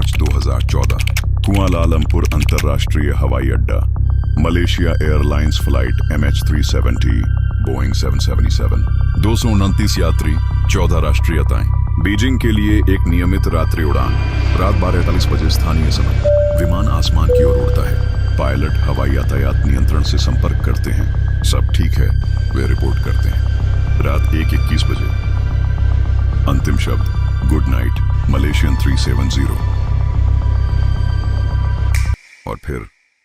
मार्च 2014 Kuala Lumpur अंतर्राष्ट्रीय हवाई अड्डा, Malaysia airlines flight MH370 Boeing 777, 229 यात्री, 14 राष्ट्रीयताएं। बीजिंग के लिए एक नियमित रात्रि उड़ान, रात 12:48 बजे स्थानीय समय। विमान आसमान की ओर उड़ता है। पायलट हवाई यातायात नियंत्रण से संपर्क करते हैं। सब ठीक है, वे रिपोर्ट करते हैं। रात 1:21 बजे अंतिम शब्द गुड नाइट मलेशियन 370। और फिर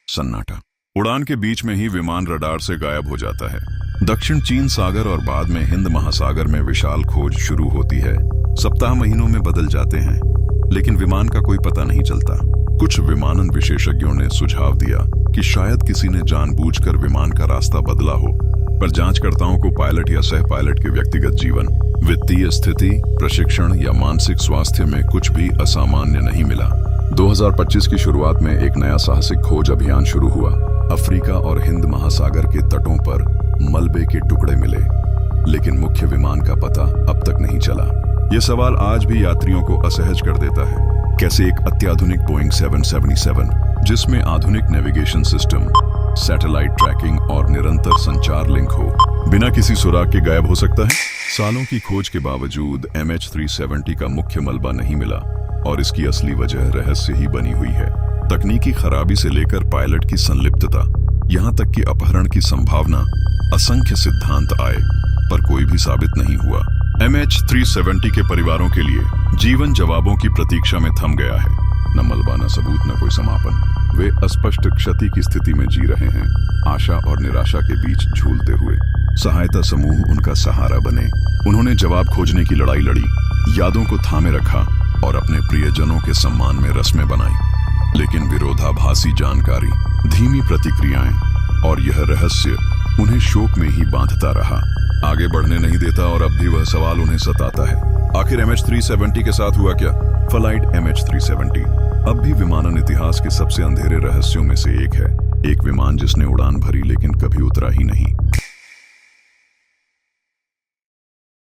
सन्नाटा। उड़ान के बीच में ही विमान रडार से गायब हो जाता है। दक्षिण चीन सागर और बाद में हिंद महासागर में विशाल खोज शुरू होती है। सप्ताह महीनों में बदल जाते हैं, लेकिन विमान का कोई पता नहीं चलता। कुछ विमानन विशेषज्ञों ने सुझाव दिया कि शायद किसी ने जानबूझकर विमान का रास्ता बदला हो, पर जांचकर्ताओं को पायलट या सह पायलट के व्यक्तिगत जीवन, वित्तीय स्थिति, प्रशिक्षण या मानसिक स्वास्थ्य में कुछ भी असामान्य नहीं मिला। 2025 की शुरुआत में एक नया साहसिक खोज अभियान शुरू हुआ। अफ्रीका और हिंद महासागर के तटों पर मलबे के टुकड़े मिले, लेकिन मुख्य विमान का पता अब तक नहीं चला। यह सवाल आज भी यात्रियों को असहज कर देता है। कैसे एक अत्याधुनिक बोइंग 777, जिसमें आधुनिक नेविगेशन सिस्टम, सैटेलाइट ट्रैकिंग और निरंतर संचार लिंक हो, बिना किसी सुराग के गायब हो सकता है? सालों की खोज के बावजूद MH370 का मुख्य मलबा नहीं मिला, और इसकी असली वजह रहस्य ही बनी हुई है। तकनीकी खराबी से लेकर पायलट की संलिप्तता, यहाँ तक कि अपहरण की संभावना, असंख्य सिद्धांत आए, पर कोई भी साबित नहीं हुआ। MH370 के परिवारों के लिए जीवन जवाबों की प्रतीक्षा में थम गया है। न मलबा, न सबूत, न कोई समापन। वे अस्पष्ट क्षति की स्थिति में जी रहे हैं, आशा और निराशा के बीच झूलते हुए। सहायता समूह उनका सहारा बने। उन्होंने जवाब खोजने की लड़ाई लड़ी, यादों को थामे रखा और अपने प्रियजनों के सम्मान में रस्में बनाई। लेकिन विरोधाभासी जानकारी, धीमी प्रतिक्रियाएं और यह रहस्य उन्हें शोक में ही बांधता रहा, आगे बढ़ने नहीं देता। और अब भी वह सवाल उन्हें सताता है, आखिर MH370 के साथ हुआ क्या? फ्लाइट MH370 अब भी विमानन इतिहास के सबसे अंधेरे रहस्यों में से एक है। एक विमान जिसने उड़ान भरी लेकिन कभी उतरा ही नहीं।